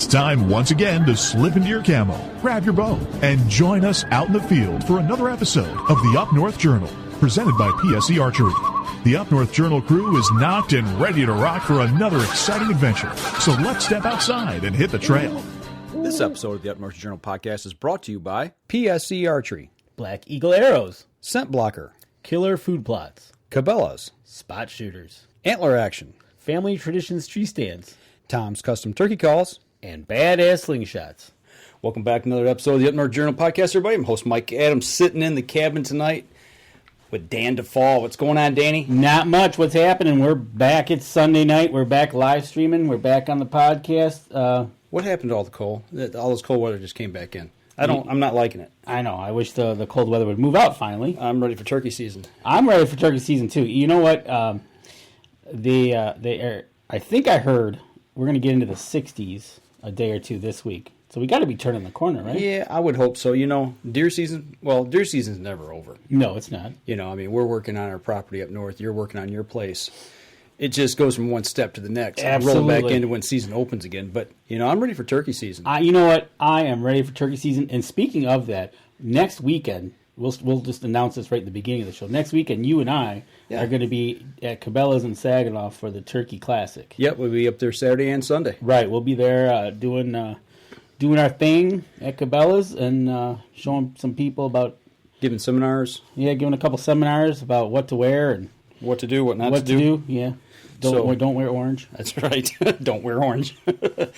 It's time once again to slip into your camo, grab your bow, and join us out in the field for another episode of the Up North Journal, presented by PSE Archery. The Up North Journal crew is knocked and ready to rock for another exciting adventure. So let's step outside and hit the trail. This episode of the Up North Journal podcast is brought to you by PSE Archery, Black Eagle Arrows, Scent Blocker, Killer Food Plots, Cabela's, Spot Shooters, Antler Action, Family Traditions Tree Stands, Tom's Custom Turkey Calls, and Badass Slingshots. Welcome back to another episode of the Up North Journal podcast, everybody. I'm host Mike Adams, sitting in the cabin tonight with Dan DeFall. What's going on, Danny? Not much. What's happening? We're back. It's Sunday night. We're back live streaming. We're back on the podcast. What happened to all the cold? All this cold weather just came back in. I'm not liking it. I know. I wish the cold weather would move out finally. I'm ready for turkey season. I'm ready for turkey season too. You know what? I think I heard we're going to get into the 60s a day or two this week. So we got to be turning the corner, right? Yeah, I would hope so. You know, deer season's never over. No, it's not. You know, I mean, we're working on our property up north. You're working on your place. It just goes from one step to the next. Absolutely. Roll back into when season opens again. But, you know, I'm ready for turkey season. You know what? I am ready for turkey season. And speaking of that, next weekend, we'll just announce this right at the beginning of the show. Next weekend, you and I are going to be at Cabela's in Saginaw for the Turkey Classic. Yep, we'll be up there Saturday and Sunday. Right, we'll be there doing our thing at Cabela's and showing some people about... Giving seminars. Yeah, giving a couple seminars about what to wear and... What to do, what not to do. Yeah. Don't wear orange. That's right. Don't wear orange. But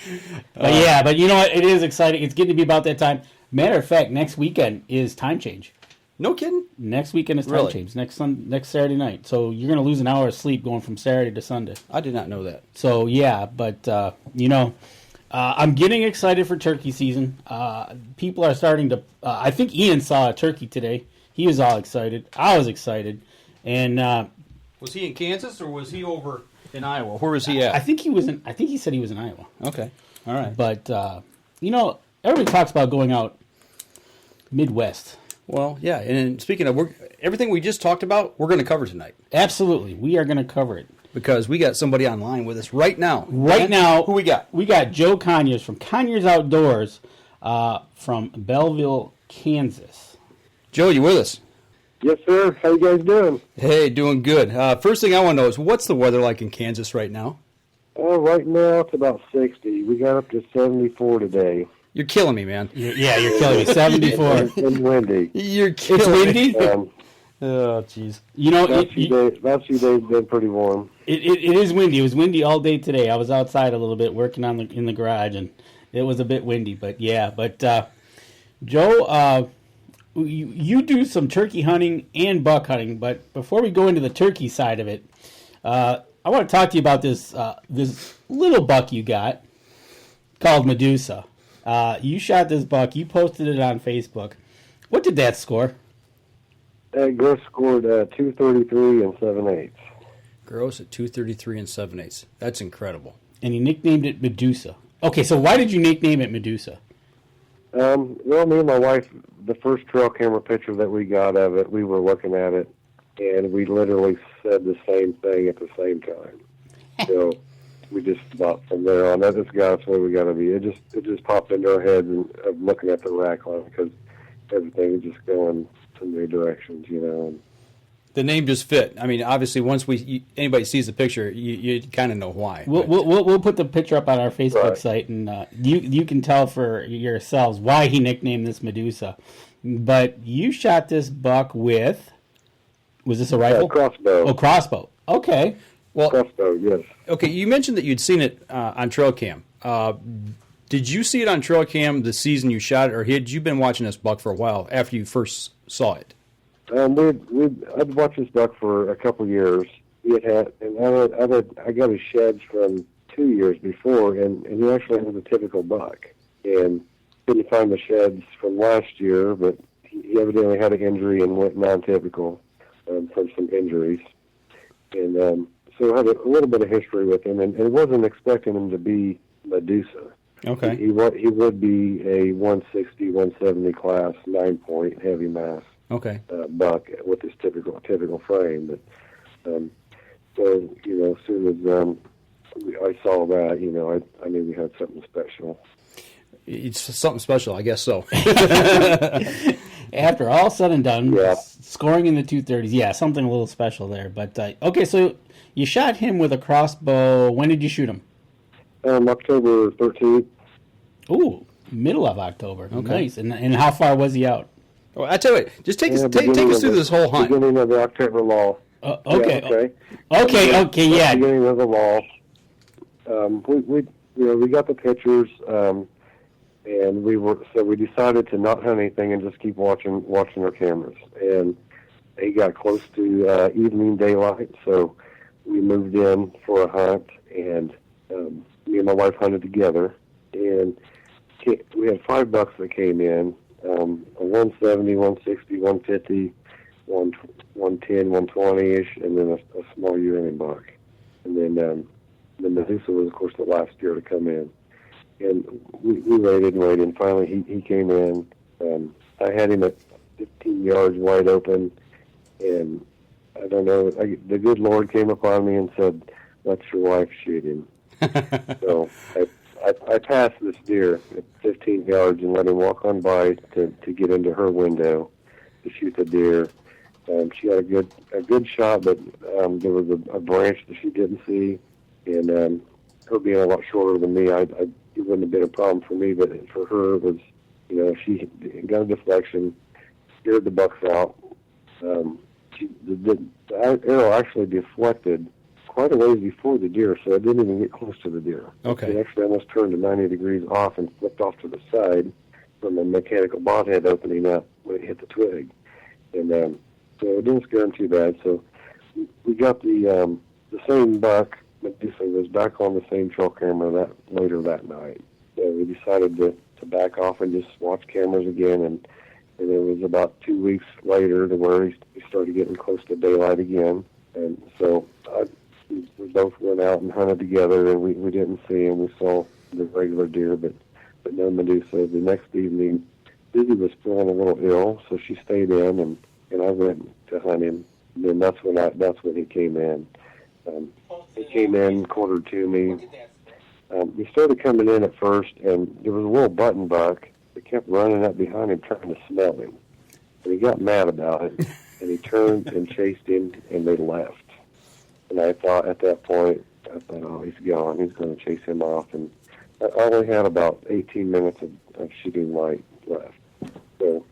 you know what? It is exciting. It's getting to be about that time. Matter of fact, next weekend is time change. No kidding? Next weekend is time change. Next Saturday night. So you're going to lose an hour of sleep going from Saturday to Sunday. I did not know that. So, yeah, but, I'm getting excited for turkey season. People are starting to... I think Ian saw a turkey today. He was all excited. I was excited. And... was he in Kansas or was he over in Iowa? Where was he at? I think he said he was in Iowa. Okay. All right. But, everybody talks about going out Midwest. Well, yeah, and speaking of, everything we just talked about, we're going to cover tonight. Absolutely. We are going to cover it. Because we got somebody online with us right now. Right now. Who we got? We got Joe Conyers from Conyers Outdoors from Belleville, Kansas. Joe, you with us? Yes, sir. How you guys doing? Hey, doing good. First thing I want to know is, what's the weather like in Kansas right now? Right now it's about 60. We got up to 74 today. You're killing me, man. Yeah, you're killing me. 74. It's windy. You're killing me. It's windy? Oh, jeez. Last few days have been pretty warm. It is windy. It was windy all day today. I was outside a little bit working in the garage, and it was a bit windy. But, yeah. But, Joe, you do some turkey hunting and buck hunting. But before we go into the turkey side of it, I want to talk to you about this little buck you got called Madusa. You shot this buck. You posted it on Facebook. What did that score? Gross scored 233 and 7/8. Gross at 233 and 7/8. That's incredible. And you nicknamed it Madusa. Okay, so why did you nickname it Madusa? Well, me and my wife, the first trail camera picture that we got of it, we were looking at it, and we literally said the same thing at the same time. So we just thought from there on, that's the way we got to be. It just popped into our heads and of looking at the rack line because everything is just going some new directions, you know. The name just fit. I mean, obviously, once anybody sees the picture, you kind of know why. We'll put the picture up on our Facebook site, and you can tell for yourselves why he nicknamed this Madusa. But you shot this buck with, was this a rifle? Crossbow. Oh, crossbow. Okay. Well, crossbow, yes. Okay, you mentioned that you'd seen it on trail cam. Did you see it on trail cam the season you shot it, or had you been watching this buck for a while after you first saw it? I'd watched this buck for a couple years. I got his sheds from 2 years before, and he actually was a typical buck. And didn't find the sheds from last year, but he evidently had an injury and went non-typical from some injuries. And so I had a little bit of history with him, and wasn't expecting him to be Madusa. Okay. He would be a 160, 170 class, 9-point heavy mass. Okay. Buck with his typical frame. But so as soon as I saw that, I knew we had something special. It's something special, I guess so. After all said and done, Yeah. scoring in the 230s, yeah, something a little special there. But okay, so you shot him with a crossbow. When did you shoot him? October 13th. Ooh, middle of October. Okay. Nice. And how far was he out? Well, I tell you what, just take us Beginning through this whole hunt. Beginning of the October lull. Okay. Yeah, Okay, yeah. Beginning of the lull. We got the pictures, and we decided to not hunt anything and just keep watching our cameras. And it got close to evening daylight, so we moved in for a hunt, and me and my wife hunted together. And we had 5 bucks that came in, a 170, 160, 150, 110, 120-ish, and then a small yearling buck. And then the Madusa was, of course, the last deer to come in. And we waited, and finally he came in. I had him at 15 yards wide open, and I don't know, the good Lord came upon me and said, "Let your wife shoot him." So I passed this deer at 15 yards and let him walk on by to get into her window to shoot the deer. She had a good shot, but there was a branch that she didn't see, and her being a lot shorter than me, it wouldn't have been a problem for me, but for her, it was, she got a deflection, scared the bucks out. The arrow actually deflected quite a ways before the deer, so it didn't even get close to the deer. Okay. It actually almost turned to 90 degrees off and flipped off to the side from a mechanical bothead opening up when it hit the twig. And so it didn't scare him too bad. So we got the same buck. Madusa was back on the same trail camera later that night. So we decided to back off and just watch cameras again. And it was about 2 weeks later to where we started getting close to daylight again. And so we both went out and hunted together, and we didn't see him. We saw the regular deer, but no Madusa. The next evening, Dizzy was feeling a little ill, so she stayed in, and I went to hunt him. And then that's when he came in. He came in, quartered to me. He started coming in at first, and there was a little button buck that kept running up behind him trying to smell him. And he got mad about it, and he turned and chased him, and they left. And I thought at that point, oh, he's gone. He's going to chase him off. And I only had about 18 minutes of shooting light left. So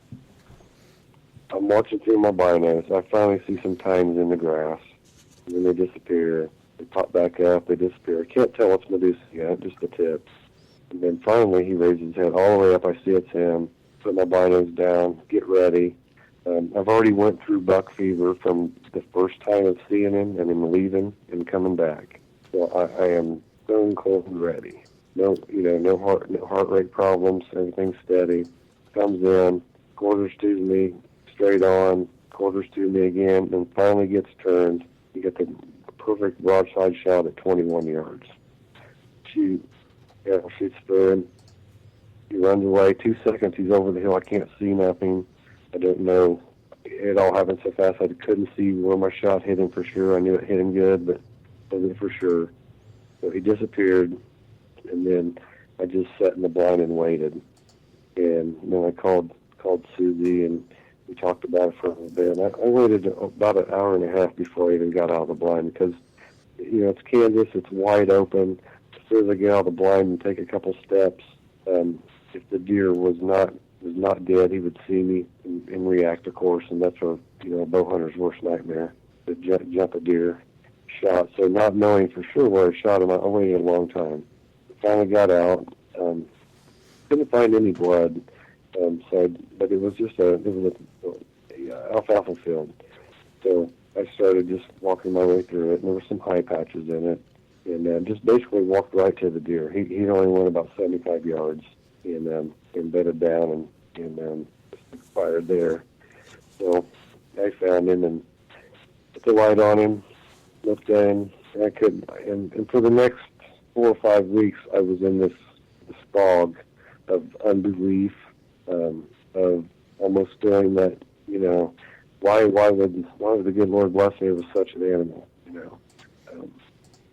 I'm watching through my binos. I finally see some tines in the grass. And then they disappear. They pop back up. They disappear. I can't tell what's Madusa yet, just the tip. And then finally he raises his head all the way up. I see it's him. Put my binos down. Get ready. I've already went through buck fever from the first time of seeing him and him leaving and coming back. So I am stone cold and ready. No heart rate problems. Everything's steady. Comes in, quarters to me, straight on, quarters to me again, and finally gets turned. You get the perfect broadside shot at 21 yards. Shoots through him. He runs away. 2 seconds, he's over the hill. I can't see nothing. I don't know. It all happened so fast I couldn't see where my shot hit him for sure. I knew it hit him good, but wasn't for sure. So he disappeared, and then I just sat in the blind and waited. And then I called Susie, and we talked about it for a little bit. I waited about an hour and a half before I even got out of the blind because, it's Kansas, it's wide open. As soon as I get out of the blind and take a couple steps, if the deer was not dead, he would see me and react, of course, and that's a bow hunter's worst nightmare, to jump a deer shot. So not knowing for sure where I shot him, I waited a long time. Finally got out. Couldn't find any blood, but it was just a alfalfa field. So I started just walking my way through it, and there were some high patches in it, and just basically walked right to the deer. He only went about 75 yards, and bedded down and fired there. So I found him and put the light on him, looked at him, and I couldn't. And for the next 4 or 5 weeks, I was in this fog of unbelief, of almost feeling that, why would the good Lord bless me with such an animal,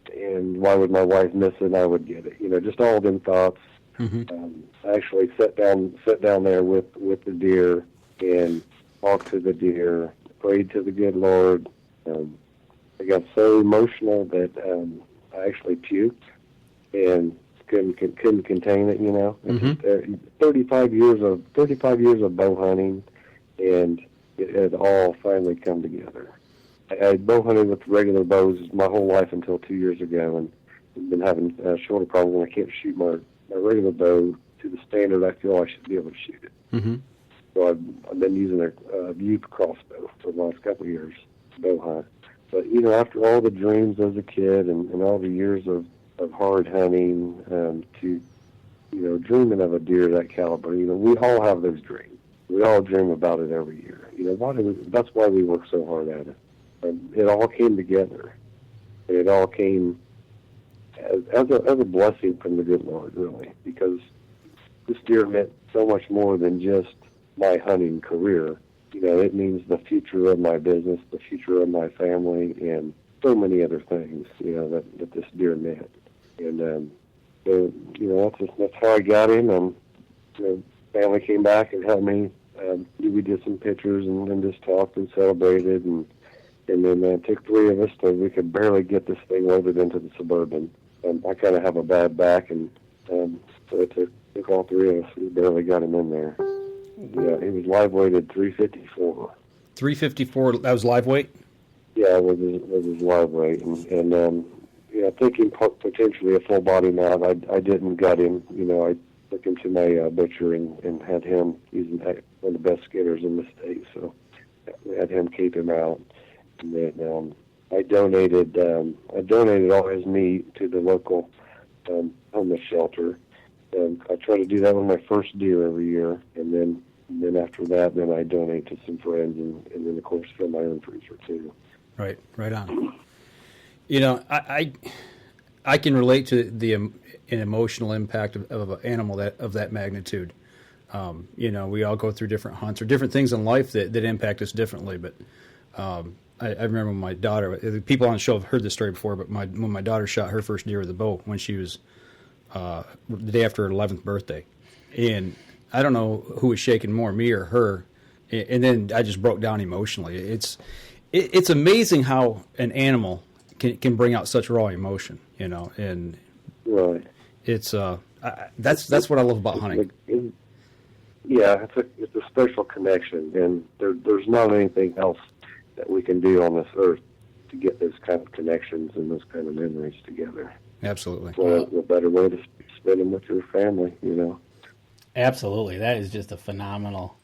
and why would my wife miss it? And I would get it. You know, just all them thoughts. I actually sat down there with the deer and talked to the deer, prayed to the good Lord. I got so emotional that I actually puked and couldn't contain it. You know, 35 years of bow hunting, and it had all finally come together. I had bow hunted with regular bows my whole life until 2 years ago, and I've been having shoulder problems, and I can't shoot my regular bow to the standard I feel I should be able to shoot it. So I've been using a Butte crossbow for the last couple of years to bow hunt. But, you know, after all the dreams as a kid and all the years of hard hunting to, you know, dreaming of a deer that caliber, you know, we all have those dreams. We all dream about it every year. You know, that's why we work so hard at it. It all came together. And it all came as a blessing from the good Lord, really, because this deer meant so much more than just my hunting career. You know, it means the future of my business, the future of my family, and so many other things, you know, that this deer meant. And, so, you know, that's how I got him. You know, family came back and helped me. We did some pictures and just talked and celebrated. And then it took three of us we could barely get this thing loaded into the Suburban. I kind of have a bad back, and so it took all three of us. We barely got him in there. Yeah, he was live weighted 354. 354. That was live weight. Yeah, it was his live weight, and you know, thinking potentially a full body mount. I didn't gut him. You know, I took him to my butcher and had him. He's one of the best skinners in the state, so we had him keep him out. And then I donated all his meat to the local homeless shelter. I try to do that with my first deer every year, and then after that, then I donate to some friends, and then of course fill my own freezer too. Right on. You know, I can relate to an emotional impact of an animal of that magnitude. You know, we all go through different hunts or different things in life that impact us differently. But I remember when my daughter, people on the show have heard this story before, but when my daughter shot her first deer with a bow when she was the day after her 11th birthday, and I don't know who was shaking more, me or her, and then I just broke down emotionally. It's amazing how an animal can bring out such raw emotion, you know, and right. It's that's what I love about hunting. Yeah, it's a special connection, and there's not anything else that we can do on this earth to get those kind of connections and those kind of memories together. Absolutely. Well, a better way to spend them with your family, you know. Absolutely, that is just a phenomenal,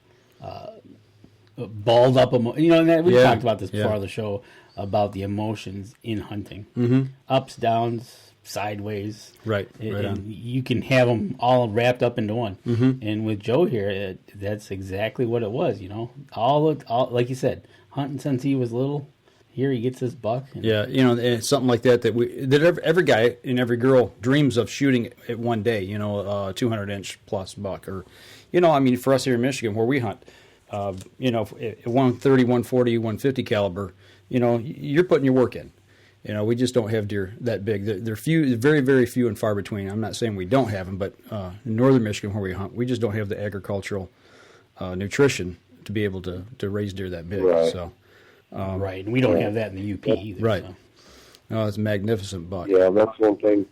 balled up emotion. You know, and we talked about this before on the show about the emotions in hunting, ups, downs, sideways. Right. And you can have them all wrapped up into one. And with Joe here, that's exactly what it was. You know, all like you said, hunting since he was little. Here he gets this buck. Yeah, you know, it's something like that every guy and every girl dreams of shooting at one day. You know, a 200-inch plus buck, or, you know, I mean, for us here in Michigan where we hunt, you know, at 130, 140, 150 caliber, you know, you're putting your work in. You know, we just don't have deer that big. They're few, very, very few and far between. I'm not saying we don't have them, but in northern Michigan where we hunt, we just don't have the agricultural nutrition to be able to raise deer that big. Right. So. Right, and we don't have that in the UP either. Right. So. No, it's a magnificent buck. Yeah, that's one thing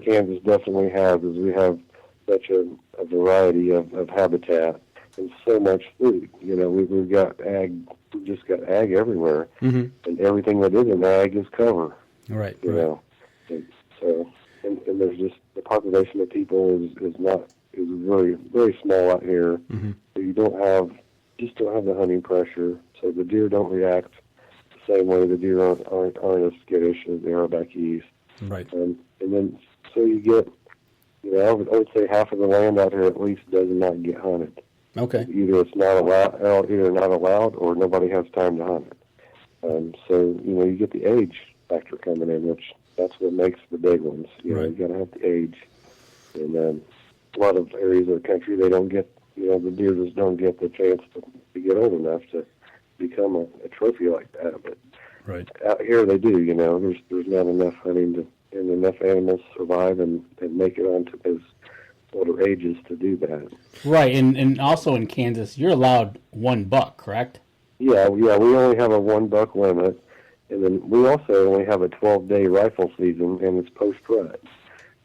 Kansas definitely has, is we have such a variety of habitat and so much food. You know, we've got ag, we've just got ag everywhere, and everything that isn't ag is cover. Right. You know, and there's just the population of people is very, very small out here. So you don't have the hunting pressure. So the deer don't react the same way. The deer aren't as skittish as they are back east. Right. And then so you get, you know, I would say half of the land out here at least does not get hunted. Okay. Either it's not allowed, or nobody has time to hunt it. So you know, you get the age factor coming in, which that's what makes the big ones. You know, you got to have the age. And a lot of areas of the country, they don't get, you know, the deer just don't get the chance to get old enough to become a trophy like that. But Right. Out here they do, there's not enough hunting and enough animals survive and make it onto those older ages to do that. Right, and also in Kansas, you're allowed one buck, correct? Yeah, we only have a 1 buck limit, and then we also only have a 12-day rifle season, and it's post-rut.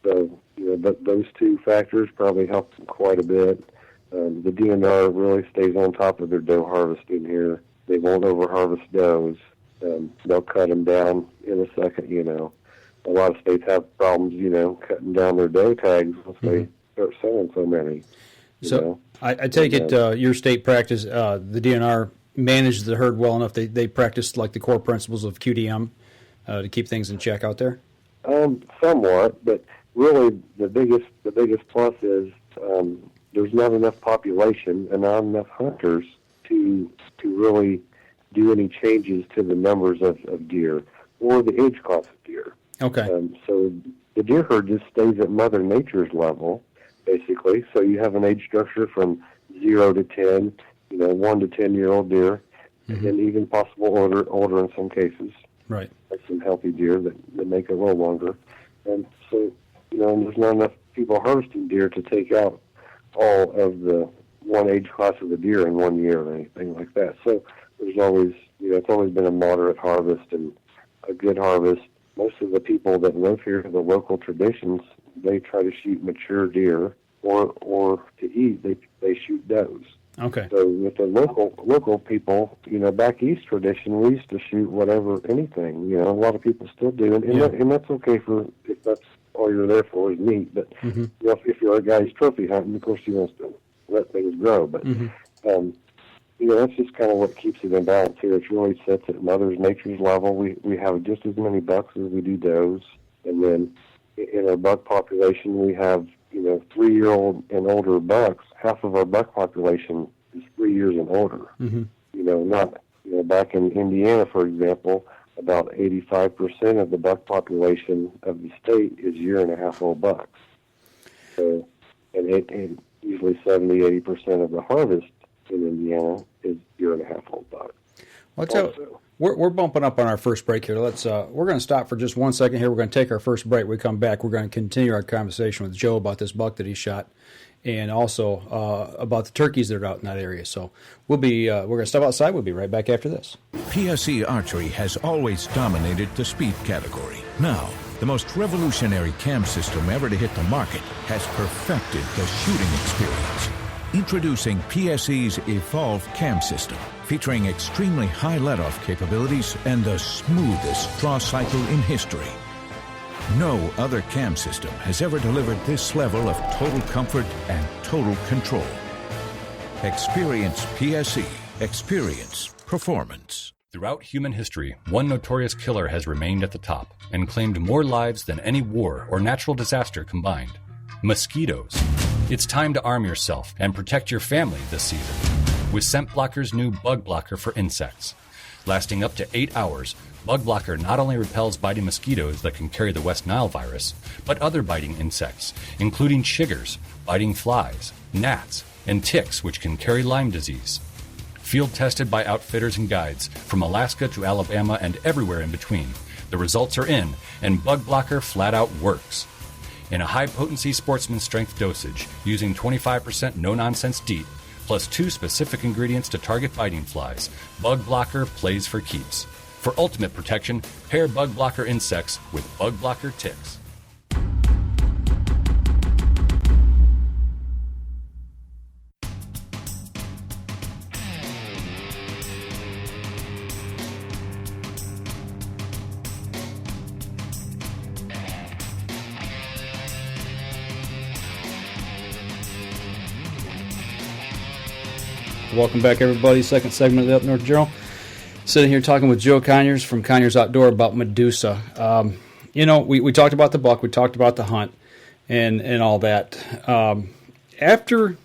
So, but those two factors probably help quite a bit. The DNR really stays on top of their doe harvesting here. They won't overharvest does. They'll cut them down in a second, A lot of states have problems, cutting down their doe tags once they start selling so many. So I take it your state practice, the DNR manages the herd well enough. They practice like the core principles of QDM to keep things in check out there? Somewhat, but really the biggest plus is there's not enough population and not enough hunters to really do any changes to the numbers of deer or the age class of deer. Okay. So the deer herd just stays at Mother Nature's level, basically. So you have an age structure from 0 to 10, 1 to 10-year-old deer, and even possible older in some cases. Right. Like some healthy deer that make it a little longer. And so, there's not enough people harvesting deer to take out all of the one age class of the deer in 1 year or anything like that. So there's always, it's always been a moderate harvest and a good harvest. Most of the people that live here, the local traditions, they try to shoot mature deer, or to eat, they shoot does. Okay. So with the local people, back east tradition, we used to shoot anything. A lot of people still do, and that's okay if that's all you're there for is meat. But if you're a guy who's trophy hunting, of course he wants to let things grow. But that's just kind of what keeps it in balance here. It really sits at Mother Nature's level. We have just as many bucks as we do does, and then in our buck population, we have 3-year-old and older bucks. Half of our buck population is 3 years and older. Back in Indiana, for example, about 85% of the buck population of the state is 1.5-year-old bucks. So, and usually 70-80% of the harvest in Indiana is 1.5-year-old bucks. We're bumping up on our first break here. We're going to stop for just 1 second here. We're going to take our first break. When we come back, we're going to continue our conversation with Joe about this buck that he shot, and also about the turkeys that are out in that area. So we're going to step outside. We'll be right back after this. PSE Archery has always dominated the speed category. Now, the most revolutionary cam system ever to hit the market has perfected the shooting experience. Introducing PSE's Evolve Cam System, featuring extremely high let-off capabilities and the smoothest draw cycle in history. No other cam system has ever delivered this level of total comfort and total control. Experience PSE. Experience performance. Throughout human history, one notorious killer has remained at the top and claimed more lives than any war or natural disaster combined. Mosquitoes. It's time to arm yourself and protect your family this season with Scent Blocker's new Bug Blocker for insects. Lasting up to 8 hours, Bug Blocker not only repels biting mosquitoes that can carry the West Nile virus, but other biting insects, including chiggers, biting flies, gnats, and ticks which can carry Lyme disease. Field tested by outfitters and guides from Alaska to Alabama and everywhere in between. The results are in, and Bug Blocker flat out works. In a high-potency sportsman strength dosage, using 25% no-nonsense DEET, plus 2 specific ingredients to target biting flies, Bug Blocker plays for keeps. For ultimate protection, pair Bug Blocker insects with Bug Blocker ticks. Welcome back, everybody. Second segment of the Up North Journal. Sitting here talking with Joe Conyers from Conyers Outdoors about Madusa. We talked about the buck, we talked about the hunt, and all that. After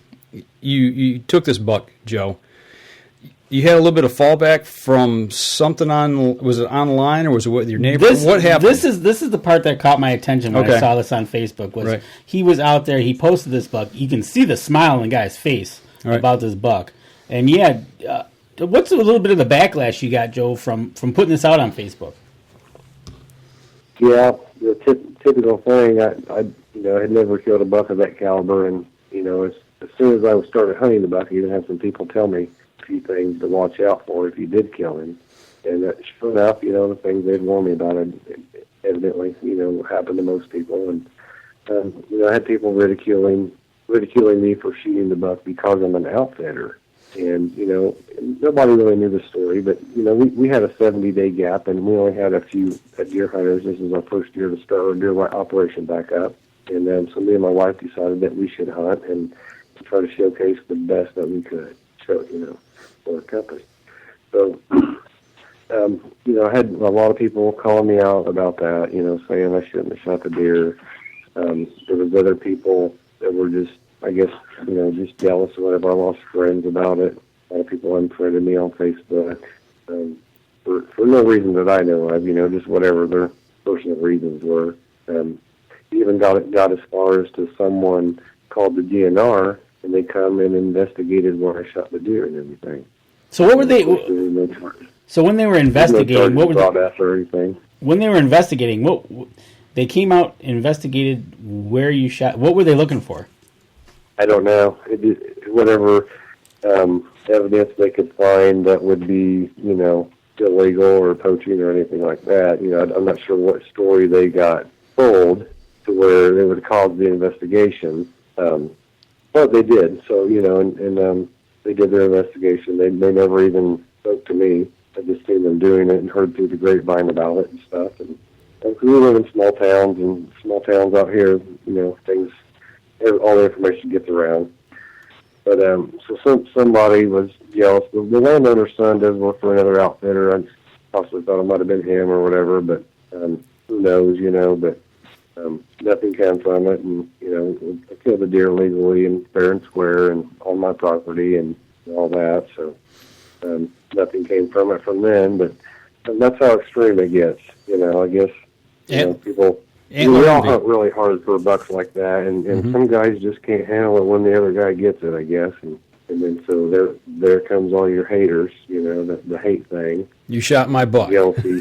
you took this buck, Joe, you had a little bit of fallback from something was it online or was it with your neighbor? What happened? This is the part that caught my attention when I saw this on Facebook. He was out there, he posted this buck. You can see the smile on the guy's face about this buck. And what's a little bit of the backlash you got, Joe, from putting this out on Facebook? Yeah, the typical thing. I had never killed a buck of that caliber, and as soon as I started hunting the buck, I even had some people tell me a few things to watch out for if you did kill him. And sure enough, the things they'd warned me about it evidently, happened to most people. And I had people ridiculing me for shooting the buck because I'm an outfitter. And, nobody really knew the story, but, we had a 70-day gap, and we only had a few deer hunters. This is our first year to start our deer operation back up. And so me and my wife decided that we should hunt and try to showcase the best that we could, for the company. So, I had a lot of people calling me out about that, saying I shouldn't have shot the deer. There was other people that were just, I guess, just jealous or whatever. I lost friends about it. A lot of people unfriended me on Facebook for no reason that I know of, just whatever their personal reasons were. Even got as far as to someone called the DNR, and they come and investigated where I shot the deer and everything. So what were they? So when they were investigating, what were they? When they were investigating, what they came out and investigated where you shot? What were they looking for? I don't know. Whatever evidence they could find that would be, illegal or poaching or anything like that. I'm not sure what story they got told to where they would cause the investigation. But they did. So, and they did their investigation. They never even spoke to me. I just seen them doing it and heard through the grapevine about it and stuff. And we live in small towns out here, things, all the information gets around. But so somebody was jealous. The landowner's son does work for another outfitter. I possibly thought it might have been him or whatever, but who knows, but nothing came from it. And, I killed the deer legally and fair and square and on my property and all that. So nothing came from it from then, but that's how extreme it gets. I guess people. We all hunt really hard for bucks like that, and some guys just can't handle it when the other guy gets it, I guess. And then so there comes all your haters, the hate thing. You shot my buck. Jealousy.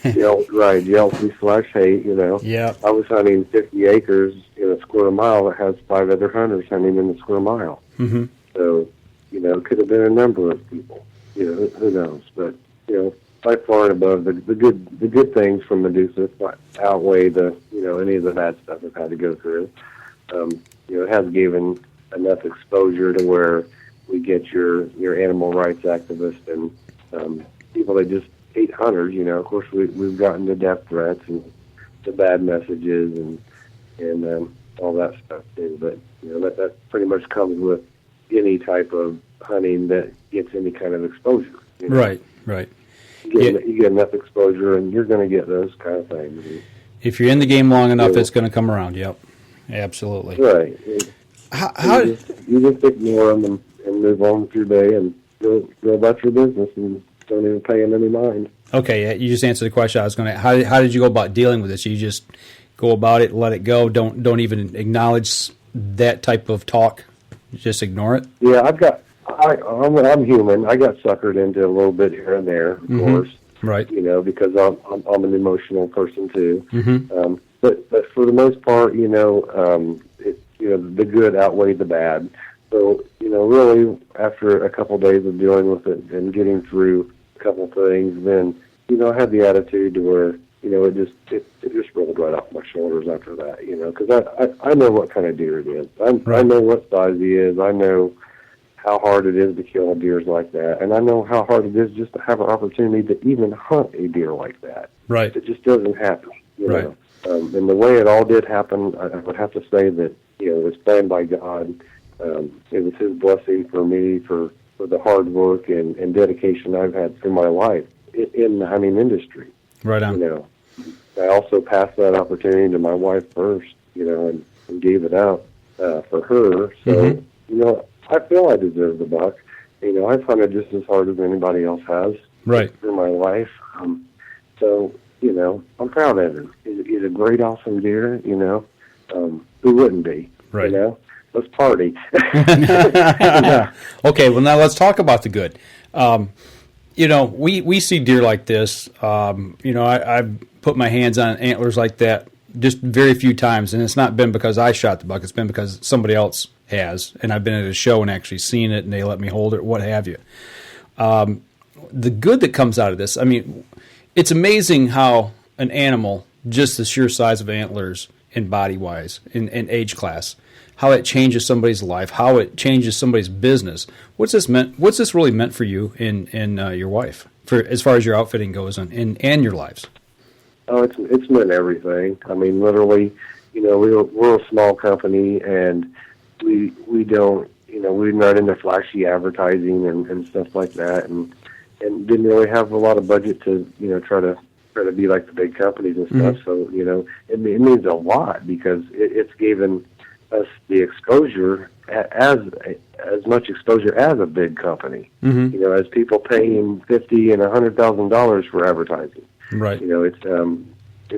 Jealousy/hate, Yeah. I was hunting 50 acres in a square mile that has 5 other hunters hunting in the square mile. Mm-hmm. So, it could have been a number of people. Who knows? But, by far and above, the good things from Madusa outweigh the any of the bad stuff I've had to go through. It has given enough exposure to where we get your animal rights activists and people that just hate hunters. Of course we've gotten the death threats and the bad messages and all that stuff too. But that pretty much comes with any type of hunting that gets any kind of exposure. Right. You get enough exposure, and you're going to get those kind of things. If you're in the game long enough, it's going to come around. Yep, absolutely. Right. You just ignore them and move on with your day and go about your business and don't even pay them any mind. Okay, you just answered the question I was going to. How did you go about dealing with this? You just go about it, let it go. Don't even acknowledge that type of talk. Just ignore it. Yeah, I'm human. I got suckered into a little bit here and there, of course. Right. Because I'm an emotional person too. Mm-hmm. But for the most part, the good outweighed the bad. So really, after a couple of days of dealing with it and getting through a couple of things, then I had the attitude to where it just rolled right off my shoulders after that. Because I know what kind of deer it is. I know what size he is. I know how hard it is to kill deers like that, and I know how hard it is just to have an opportunity to even hunt a deer like that. Right. It just doesn't happen. Right. And the way it all did happen, I would have to say that it was planned by God. It was His blessing for me for the hard work and dedication I've had through my life in the hunting industry. Right on. I also passed that opportunity to my wife first, and gave it out for her. So, I feel I deserve the buck. I've hunted just as hard as anybody else has through my life. So, I'm proud of him. He's a great, awesome deer, who wouldn't be, Let's party. Okay, well, now let's talk about the good. You know, we see deer like this. You know, I've put my hands on antlers like that just very few times, and it's not been because I shot the buck. It's been because somebody else has, and I've been at a show and actually seen it, and they let me hold it, what have you. The good that comes out of this, I mean, it's amazing how an animal, just the sheer size of antlers and body-wise, and age class, how it changes somebody's life, how it changes somebody's business. What's this really meant for you and your wife, for as far as your outfitting goes and your lives? Oh, it's meant everything. I mean, literally, you know, we're a small company, and we don't, you know, we're not into flashy advertising and stuff like that, and didn't really have a lot of budget to, you know, try to be like the big companies and stuff. Mm-hmm. So, you know, it means a lot because it's given us the exposure as much exposure as a big company. Mm-hmm. You know, as people paying $50,000 and $100,000 for advertising. Right. You know, it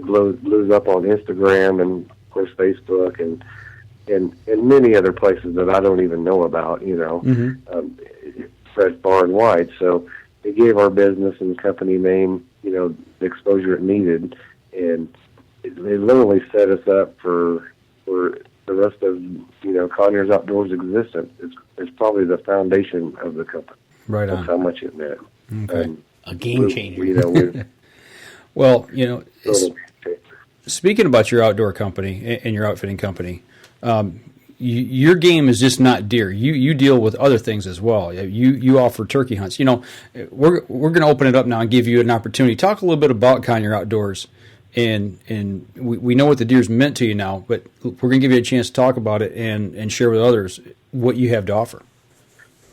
blows up on Instagram and of course Facebook and many other places that I don't even know about. You know, spread far and wide. So it gave our business and company name, you know, the exposure it needed, and it literally set us up for the rest of, you know, Conyers Outdoors' existence. It's probably the foundation of the company. Right on. That's how much it meant. Okay. A game changer. You know, well, you know, speaking about your outdoor company and your outfitting company, your game is just not deer. You deal with other things as well. You offer turkey hunts. You know, we're going to open it up now and give you an opportunity. Talk a little bit about Conyer Outdoors, and we know what the deer's meant to you now, but we're going to give you a chance to talk about it and share with others what you have to offer.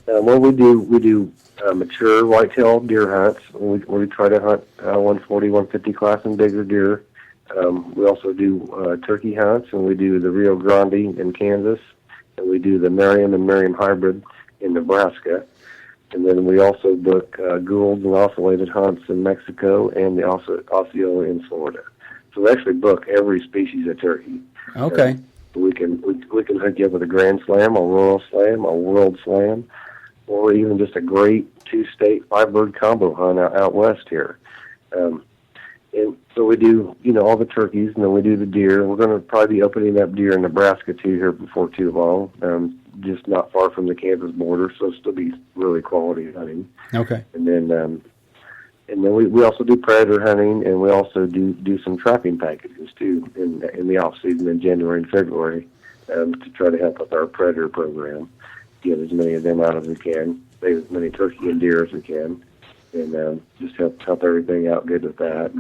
Well, we do mature whitetail deer hunts. We try to hunt 140, 150 class and bigger deer. We also do turkey hunts, and we do the Rio Grande in Kansas, and we do the Merriam and Merriam hybrid in Nebraska. And then we also book Goulds and oscillated hunts in Mexico and the Osceola in Florida. So we actually book every species of turkey. Okay. We can hook you up with a Grand Slam, a Royal Slam, a World Slam, or even just a great 2-state 5-bird combo hunt out west here. And so we do, you know, all the turkeys, and then we do the deer. We're going to probably be opening up deer in Nebraska, too, here before too long, just not far from the Kansas border, so it'll still be really quality hunting. Okay. And then we also do predator hunting, and we also do some trapping packages, too, in the off-season in January and February to try to help with our predator program, get as many of them out as we can, save as many turkey and deer as we can, and just help everything out good with that.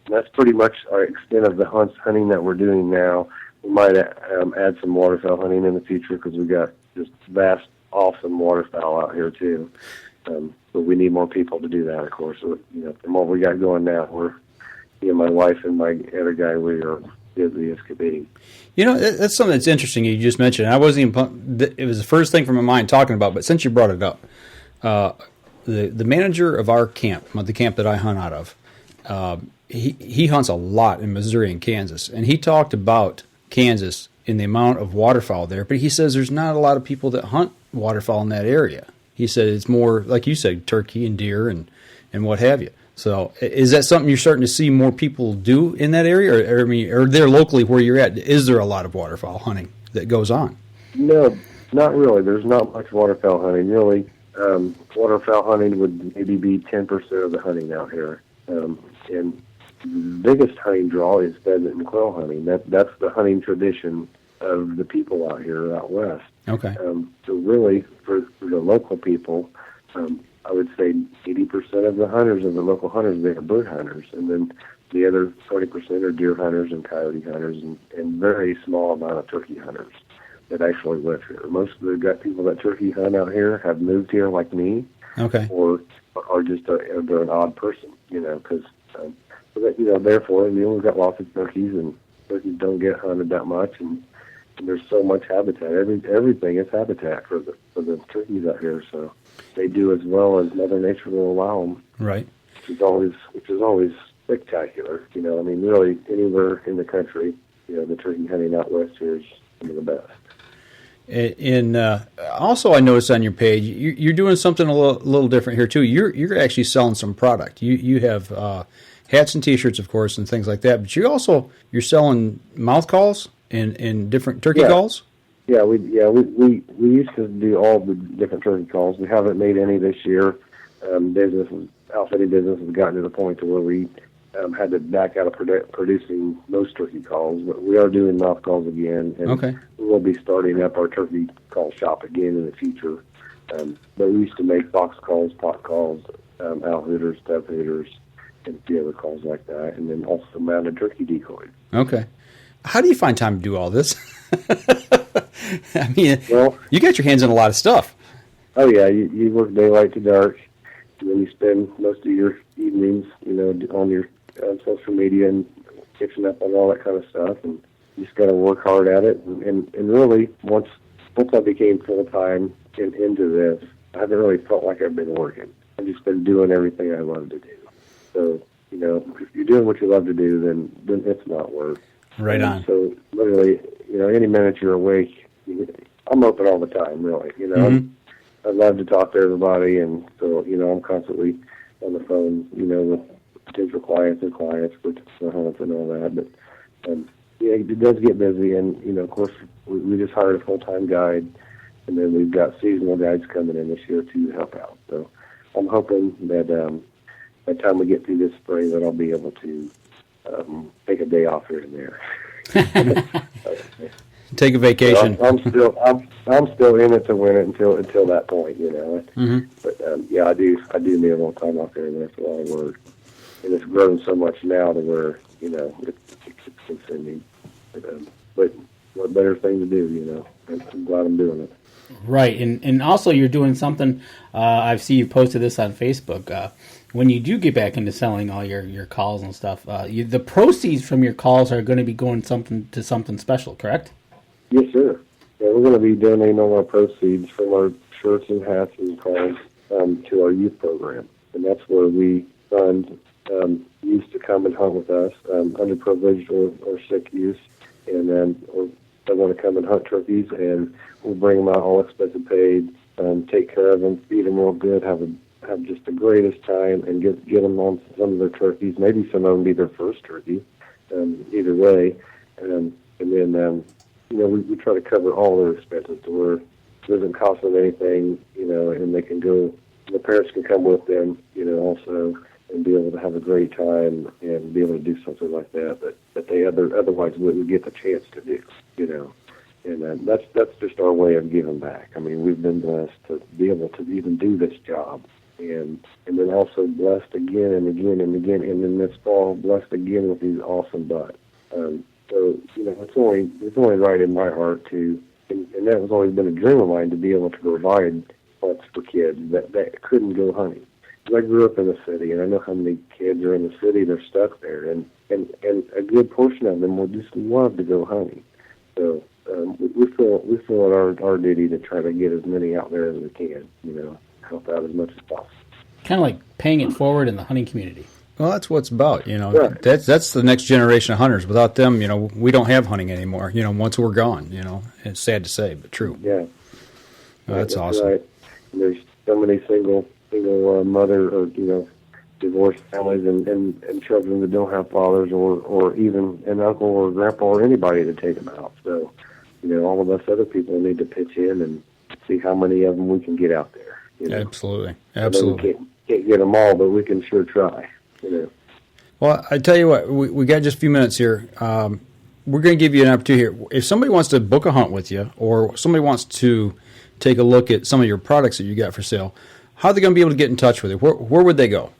That's pretty much our extent of the hunting that we're doing now. We might add some waterfowl hunting in the future because we've got just vast, awesome waterfowl out here too. But we need more people to do that, of course. So, you know, from what we got going now, we're, you know, my wife and my other guy, we are busy as could be. You know, that's something that's interesting you just mentioned. I wasn't even, it was the first thing from my mind talking about, but since you brought it up, the manager of our camp, the camp that I hunt out of, he hunts a lot in Missouri and Kansas, and he talked about Kansas in the amount of waterfowl there, but he says there's not a lot of people that hunt waterfowl in that area. He said it's more, like you said, turkey and deer and what have you. So is that something you're starting to see more people do in that area? Or I mean, or there locally where you're at, is there a lot of waterfowl hunting that goes on? No, not really. There's not much waterfowl hunting, really. Waterfowl hunting would maybe be 10% of the hunting out here. And the biggest hunting draw is pheasant and quail hunting. That's the hunting tradition of the people out here out west. Okay. So really, for the local people, I would say 80% of the hunters, of the local hunters, they are bird hunters. And then the other 20% are deer hunters and coyote hunters and very small amount of turkey hunters that actually live here. Most of the people that turkey hunt out here have moved here like me. Okay. Or are just they're an odd person, you know, because so that, you know, therefore, you know, we've got lots of turkeys, and turkeys don't get hunted that much, and there's so much habitat. Everything is habitat for the turkeys out here, so they do as well as Mother Nature will allow them. Right. Which is always spectacular. You know, I mean, really anywhere in the country, you know, the turkey hunting out west here is some of the best. Also, I noticed on your page you're doing something a little different here too. You're actually selling some product. You have hats and T-shirts, of course, and things like that. But you're selling mouth calls and different turkey calls. Yeah, we used to do all the different turkey calls. We haven't made any this year. Outfitting business has gotten to the point to where we had to back out of producing most turkey calls, but we are doing mouth calls again, and we will be starting up our turkey call shop again in the future. But we used to make box calls, pot calls, owl hooters, dove hooters, and a few other calls like that, and then also mounted turkey decoys. Okay. How do you find time to do all this? I mean, you got your hands in a lot of stuff. Oh, yeah, you work daylight to dark, and then you spend most of your evenings, on your social media and catching up on all that kind of stuff, and you just got to work hard at it. And really, once I became full-time into this, I haven't really felt like I've been working. I've just been doing everything I love to do. So, if you're doing what you love to do, then it's not work. Right on. So, literally, any minute you're awake, I'm open all the time, really. I love to talk to everybody, and so, I'm constantly on the phone, with potential clients and clients for the hunts and all that. But, it does get busy, and, of course, we just hired a full-time guide, and then we've got seasonal guides coming in this year to help out. So I'm hoping that by the time we get through this spring that I'll be able to take a day off here and there. Take a vacation. So I'm still in it to win it until that point, But I do need a little time off here and there for a lot of work, and it's grown so much now to where it's consuming. But what better thing to do, I'm glad I'm doing it. Right, and also you're doing something. I've seen you posted this on Facebook. When you do get back into selling all your calls and stuff, the proceeds from your calls are going to be going to something special, correct? Yes, sir. Yeah, we're going to be donating all our proceeds from our shirts and hats and calls to our youth program, and that's where we fund youth to come and hunt with us, underprivileged or sick youth, and or they want to come and hunt turkeys, and we'll bring them out all expenses paid, take care of them, feed them real good, have just the greatest time, and get them on some of their turkeys. Maybe some of them be their first turkey, either way, and then we try to cover all their expenses to where it doesn't cost them anything, and they can go. The parents can come with them, also, and be able to have a great time and be able to do something like that they otherwise wouldn't get the chance to do, And that's just our way of giving back. I mean, we've been blessed to be able to even do this job, and then also blessed again and again and again, and then this fall blessed again with these awesome bucks. So it's only right in my heart to, and that has always been a dream of mine, to be able to provide hunts for kids that couldn't go hunting. I grew up in the city, and I know how many kids are in the city. They're stuck there, and a good portion of them would just love to go hunting. So we feel it our duty to try to get as many out there as we can. Help out as much as possible. Kind of like paying it forward in the hunting community. Well, that's what it's about. Right. That's the next generation of hunters. Without them, we don't have hunting anymore. Once we're gone, it's sad to say, but true. Yeah, that's awesome. Right. And there's so many single mother or divorced families and children that don't have fathers or even an uncle or grandpa or anybody to take them out. So all of us other people need to pitch in and see how many of them we can get out there. Absolutely. We can't get them all, but we can sure try. Well, I tell you what, we got just a few minutes here. We're going to give you an opportunity here. If somebody wants to book a hunt with you, or somebody wants to take a look at some of your products that you got for sale, how are they going to be able to get in touch with you? Where would they go?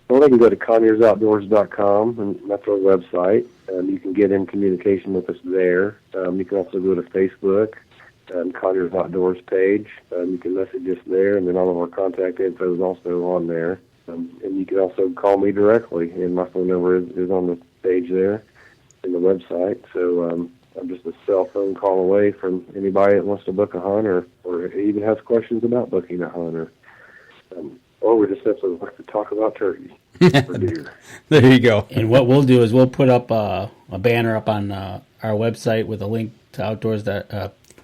Well, they can go to Conyer'sOutdoors.com, and that's our website. You can get in communication with us there. You can also go to Facebook, Conyers Outdoors page. You can message us there, and then all of our contact info is also on there. And you can also call me directly, and my phone number is on the page there in the website. So I'm just a cell phone call away from anybody that wants to book a hunt or even has questions about booking a hunt, or we just simply like to talk about turkey or deer. There you go. And what we'll do is we'll put up a banner up on our website with a link to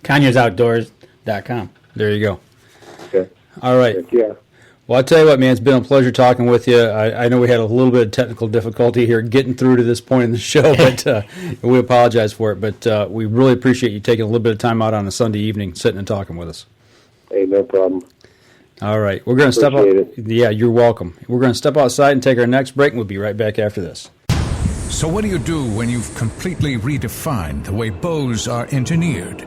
ConyersOutdoors.com. There you go. Okay. All right. Yeah. Well, I'll tell you what, man, it's been a pleasure talking with you. I know we had a little bit of technical difficulty here getting through to this point in the show, but we apologize for it. But we really appreciate you taking a little bit of time out on a Sunday evening, sitting and talking with us. Hey, no problem. All right. We're going to step out. Appreciate it. Yeah, you're welcome. We're going to step outside and take our next break, and we'll be right back after this. So what do you do when you've completely redefined the way bows are engineered?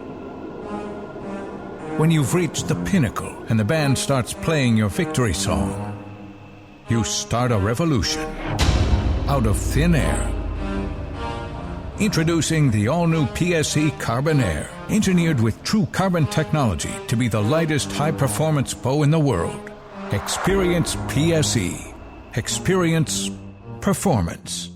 When you've reached the pinnacle and the band starts playing your victory song, you start a revolution out of thin air. Introducing the all-new PSE Carbon Air, engineered with true carbon technology to be the lightest high-performance bow in the world. Experience PSE. Experience performance.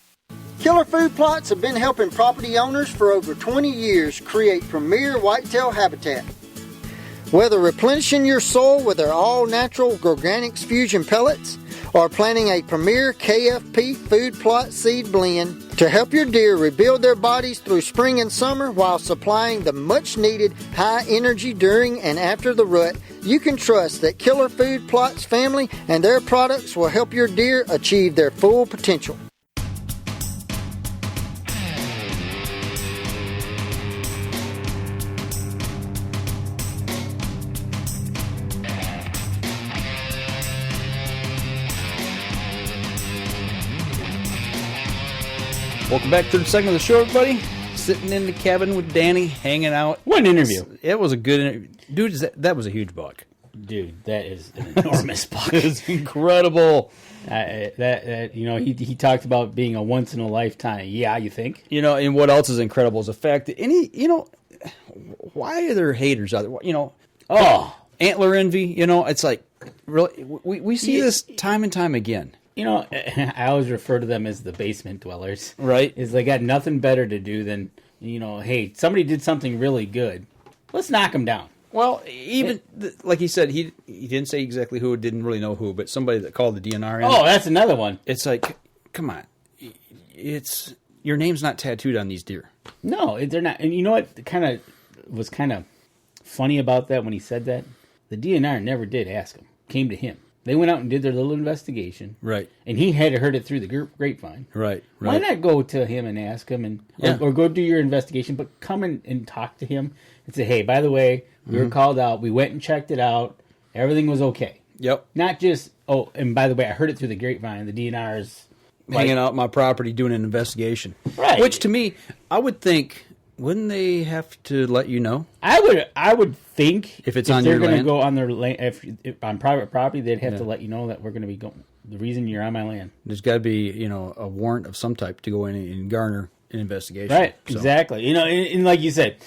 Killer Food Plots have been helping property owners for over 20 years create premier whitetail habitat. Whether replenishing your soil with their all-natural Organics Fusion pellets or planting a premier KFP food plot seed blend to help your deer rebuild their bodies through spring and summer while supplying the much-needed high energy during and after the rut, you can trust that Killer Food Plots family and their products will help your deer achieve their full potential. Welcome back to the segment of the show, everybody. Sitting in the cabin with Danny, hanging out. What an interview. It was a good interview. Dude, that was a huge buck. Dude, that is an enormous buck. It was incredible. He talked about being a once in a lifetime. Yeah, you think? And what else is incredible is the fact that why are there haters out there? Antler envy. It's like really we see this time and time again. I always refer to them as the basement dwellers. Right. Is they got nothing better to do than, hey, somebody did something really good. Let's knock them down. Well, like he said, he didn't say exactly who, didn't really know who, but somebody that called the DNR in. Oh, that's another one. It's like, come on. Your name's not tattooed on these deer. No, they're not. And you know what was kind of funny about that when he said that? The DNR never did ask him. Came to him. They went out and did their little investigation. Right. And he had heard it through the grapevine. Right. Why not go to him and ask him or go do your investigation, but come and talk to him and say, hey, by the way, we were called out. We went and checked it out. Everything was okay. Yep. Not just, and by the way, I heard it through the grapevine. The DNR's hanging out my property doing an investigation. Right. Which to me, I would think, wouldn't they have to let you know? I would think if it's on your land, they're going to go on their land, if on private property, they'd have to let you know that we're going to be going. The reason you're on my land, there's got to be a warrant of some type to go in and garner an investigation. Right. So. Exactly. And like you said,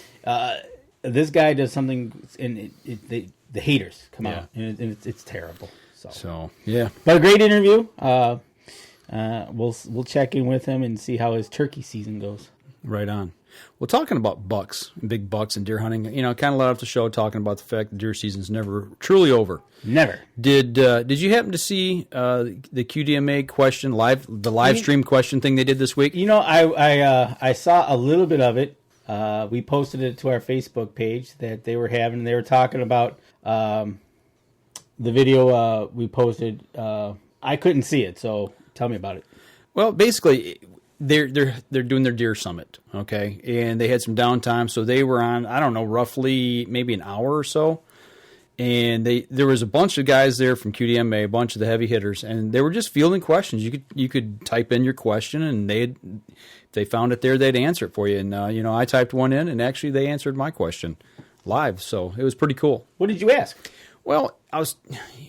this guy does something, and the haters come out, and it's terrible. So yeah. But a great interview. We'll check in with him and see how his turkey season goes. Right on. Well, talking about bucks, big bucks and deer hunting, kind of led off the show talking about the fact that deer season's never truly over. Never. Did you happen to see the QDMA question the live stream question thing they did this week? I saw a little bit of it. We posted it to our Facebook page that they were having. They were talking about the video we posted. I couldn't see it, so tell me about it. Well, basically, they're doing their deer summit, okay, and they had some downtime, so they were on, I don't know, roughly maybe an hour or so, and there was a bunch of guys there from QDMA, a bunch of the heavy hitters, and they were just fielding questions. You could type in your question, and if they found it there, they'd answer it for you. And I typed one in, and actually they answered my question live, so it was pretty cool. What did you ask? Well,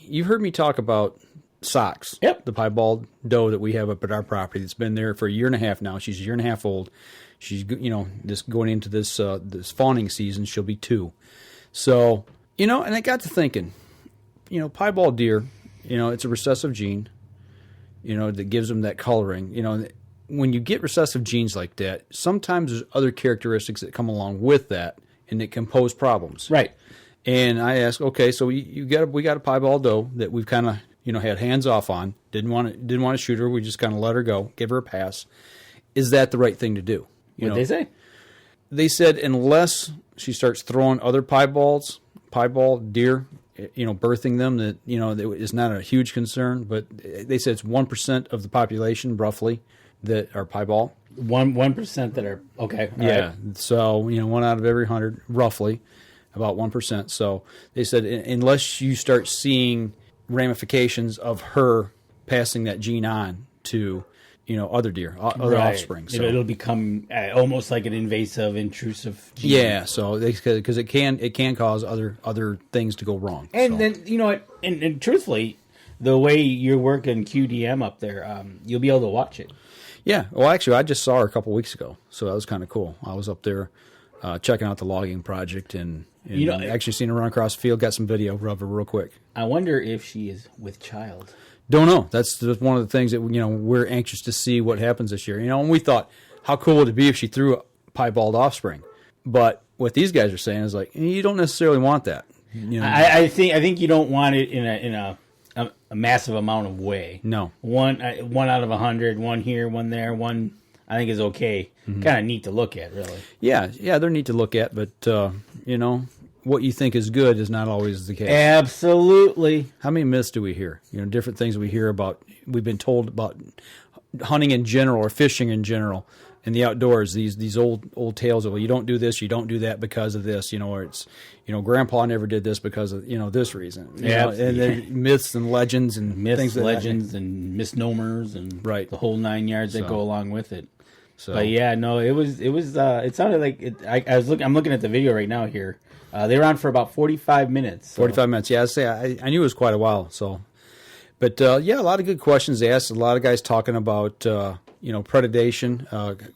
you heard me talk about Socks. Yep. The piebald doe that we have up at our property that's been there for a year and a half now. She's a year and a half old. She's, this going into this fawning season, she'll be 2. So, and I got to thinking, piebald deer, it's a recessive gene, that gives them that coloring. When you get recessive genes like that, sometimes there's other characteristics that come along with that, and it can pose problems. Right. And I asked, okay, so we got a piebald doe that we've kind of, had hands off on, didn't want to shoot her. We just kind of let her go, give her a pass. Is that the right thing to do? What'd they say? they said unless she starts throwing other piebald deer, birthing them, that is not a huge concern. But they said it's 1% of the population roughly that are piebald. 1% that are okay. Yeah. Right. So 1 out of every 100, roughly, about 1%. So they said unless you start seeing ramifications of her passing that gene on to other deer, other offspring. So it'll become almost like an invasive, intrusive gene. Yeah, so because it can cause other things to go wrong. And then and truthfully, the way you're working QDM up there, you'll be able to watch it. Yeah, well, actually, I just saw her a couple weeks ago, so that was kind of cool. I was up there checking out the logging project and actually seen her run across the field. Got some video of her real quick. I wonder if she is with child. Don't know. That's one of the things that we're anxious to see what happens this year. And we thought, how cool would it be if she threw a piebald offspring? But what these guys are saying is like, you don't necessarily want that. I think you don't want it in a massive amount of way. No, one out of 100, one here, one there, one I think is okay. Mm-hmm. Kind of neat to look at, really. Yeah, they're neat to look at, but what you think is good is not always the case. Absolutely. How many myths do we hear? Different things we hear about. We've been told about hunting in general or fishing in general in the outdoors. These old tales of, well, you don't do this, you don't do that because of this. Or it's Grandpa never did this because of this reason. And they're myths and legends and things legends and misnomers and the whole 9 yards that go along with it. So, but yeah, no, it was. It sounded like it. I'm looking at the video right now here. They were on for about 45 minutes. 45 minutes, yeah. I knew it was quite a while. So, but a lot of good questions asked. A lot of guys talking about predation.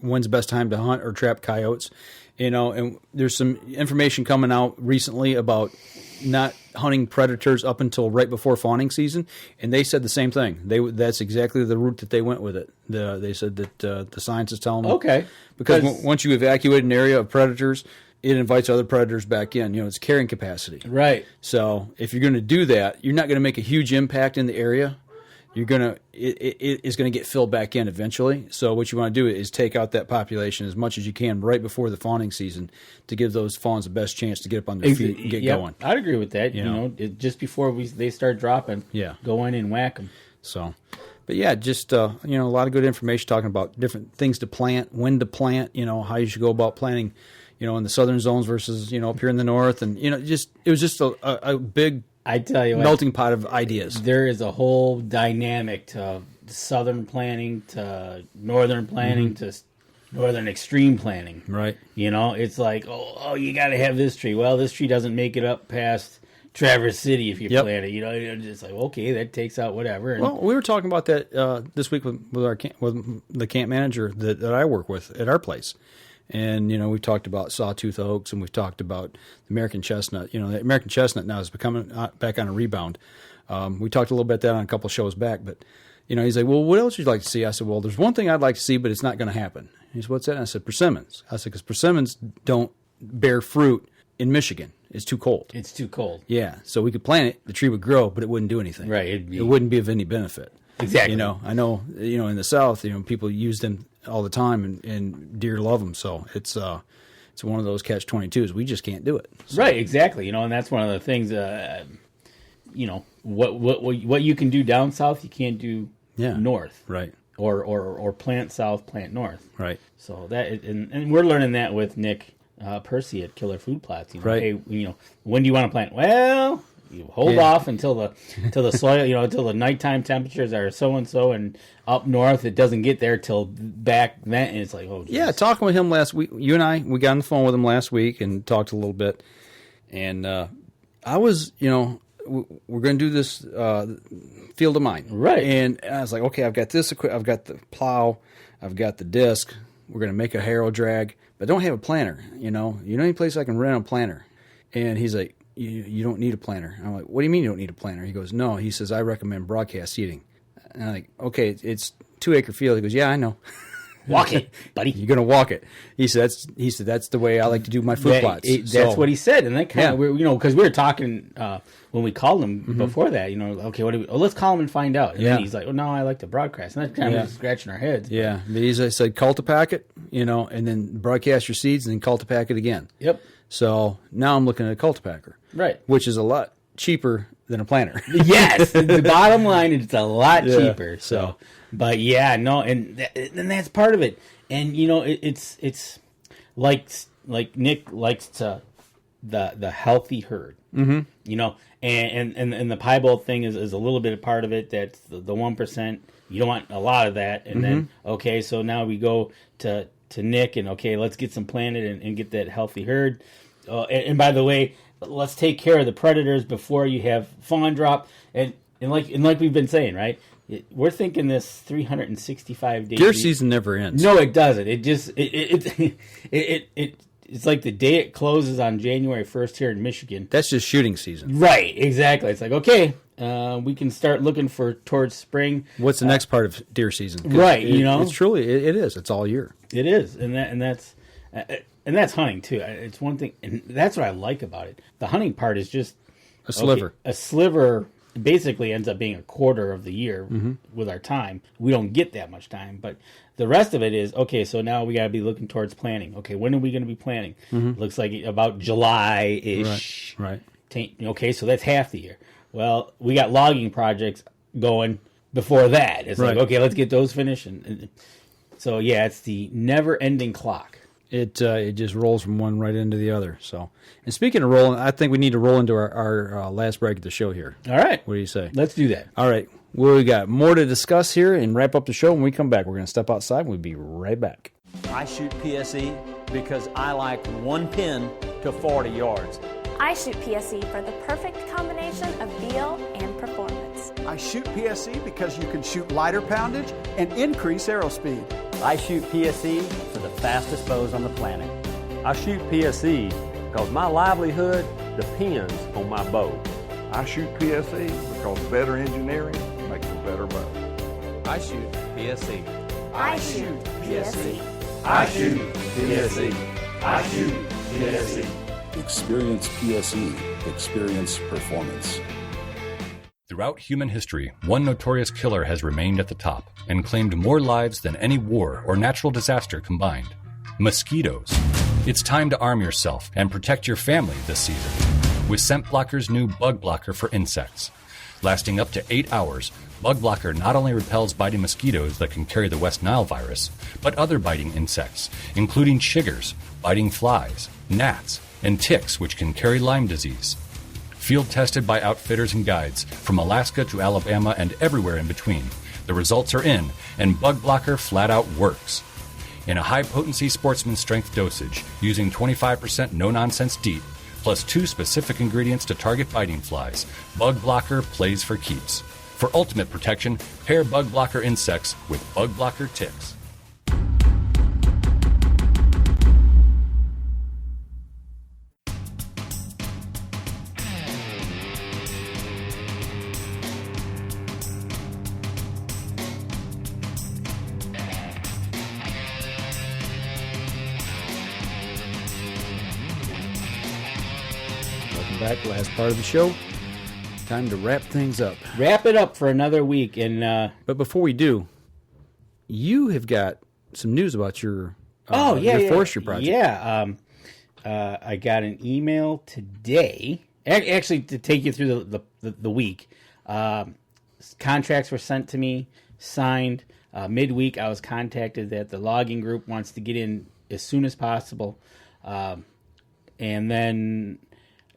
When's the best time to hunt or trap coyotes? And there's some information coming out recently about not hunting predators up until right before fawning season, and they said the same thing. That's exactly the route that they went with it. They said that the science is telling them because once you evacuate an area of predators, it invites other predators back in. It's carrying capacity. Right. So if you're going to do that, you're not going to make a huge impact in the area. It is going to get filled back in eventually. So what you want to do is take out that population as much as you can right before the fawning season to give those fawns the best chance to get up on their feet and get going. I'd agree with that. Just before they start dropping, go in and whack them. So, but yeah, just a lot of good information talking about different things to plant, when to plant, how you should go about planting. In the southern zones versus, up here in the north. And, it was just a big melting pot of ideas. There is a whole dynamic to southern planning, to northern planning, to northern extreme planning. Right. It's like, oh, you got to have this tree. Well, this tree doesn't make it up past Traverse City if you plant it. It's just like, okay, that takes out whatever. Well, we were talking about that this week with the camp manager that I work with at our place. And, we've talked about sawtooth oaks, and we've talked about the American chestnut. The American chestnut now is becoming back on a rebound. We talked a little bit about that on a couple of shows back. But, he's like, well, what else would you like to see? I said, well, there's one thing I'd like to see, but it's not going to happen. He said, what's that? And I said, persimmons. I said, because persimmons don't bear fruit in Michigan. It's too cold. It's too cold. Yeah. So we could plant it, the tree would grow, but it wouldn't do anything. Right. It wouldn't be of any benefit. Exactly. I know, in the South, people use them all the time, and deer love them. So it's one of those catch-22s. We just can't do it. So. Right, exactly. And that's one of the things. What you can do down south, you can't do north. Right. Or plant south, plant north. Right. So and we're learning that with Nick Percy at Killer Food Plots. Right. Hey, when do you want to plant? Well, you hold off until the soil, until the nighttime temperatures are so and so, and up north it doesn't get there till back then. And it's like, oh, geez. Yeah. Talking with him last week, you and I, we got on the phone with him last week and talked a little bit. And I was, we're going to do this field of mine, right? And I was like, okay, I've got this. I've got the plow. I've got the disc. We're going to make a harrow drag, but I don't have a planter. Any place I can rent a planter? And he's like, you don't need a planter. I'm like, what do you mean you don't need a planter? He goes, no. He says, I recommend broadcast seeding. And I'm like, okay, it's 2 acre field. He goes, yeah, I know. Walk it, buddy. You're going to walk it. He said that's the way I like to do my food plots. That's what he said, and that kind of because we were talking when we called him before that. Okay, let's call him and find out. And then he's like, no, I like to broadcast, and that's kind of scratching our heads. Yeah, I said cultipack it, and then broadcast your seeds, and then cultipack it again. Yep. So now I'm looking at a cultipacker, right, which is a lot cheaper than a planter. Yes, the bottom line is it's a lot cheaper. So, but and that's part of it. And it's like Nick likes to the healthy herd. Mm-hmm. And the piebald thing is a little bit a part of it. That's the 1%. You don't want a lot of that. And then so now we go to Nick and let's get some planted and get that healthy herd. And by the way, let's take care of the predators before you have fawn drop. And like we've been saying, right? We're thinking this 365 days. Deer season never ends. No, it doesn't. It just it's like the day it closes on January 1st here in Michigan. That's just shooting season. Right, exactly. It's like, okay, we can start looking towards spring. What's the next part of deer season? Right, it's truly it is. It's all year. It is, and that's hunting too. It's one thing, and that's what I like about it. The hunting part is just a sliver. Okay, a sliver basically ends up being a quarter of the year with our time. We don't get that much time, but the rest of it is, so now we got to be looking towards planning. Okay, when are we going to be planning? Looks like about July-ish. Right. Okay, so that's half the year. Well, we got logging projects going before that. It's like, okay, let's get those finished. And so, it's the never-ending clock. It just rolls from one right into the other. So, and speaking of rolling, I think we need to roll into our last break of the show here. All right. What do you say? Let's do that. All right. Well, we got more to discuss here and wrap up the show. When we come back, we're going to step outside and we'll be right back. I shoot PSE because I like one pin to 40 yards. I shoot PSE for the perfect combination of feel and performance. I shoot PSE because you can shoot lighter poundage and increase arrow speed. I shoot PSE for the fastest bows on the planet. I shoot PSE because my livelihood depends on my bow. I shoot PSE because better engineering makes a better bow. I shoot PSE. I shoot PSE. I shoot PSE. I shoot PSE. Experience PSE. Experience performance. Throughout human history, one notorious killer has remained at the top and claimed more lives than any war or natural disaster combined. Mosquitoes. It's time to arm yourself and protect your family this season with Scent Blocker's new Bug Blocker for insects. Lasting up to 8 hours, Bug Blocker not only repels biting mosquitoes that can carry the West Nile virus, but other biting insects, including chiggers, biting flies, gnats, and ticks which can carry Lyme disease. Field tested by outfitters and guides from Alaska to Alabama and everywhere in between. The results are in, and Bug Blocker flat out works. In a high-potency sportsman strength dosage, using 25% no-nonsense DEET, plus 2 specific ingredients to target biting flies, Bug Blocker plays for keeps. For ultimate protection, pair Bug Blocker insects with Bug Blocker ticks. Back, last part of the show. Time to wrap things up. Wrap it up for another week. And but before we do, you have got some news about your forestry project. Yeah, I got an email today. Actually, to take you through the week, contracts were sent to me, signed. Midweek, I was contacted that the logging group wants to get in as soon as possible, and then,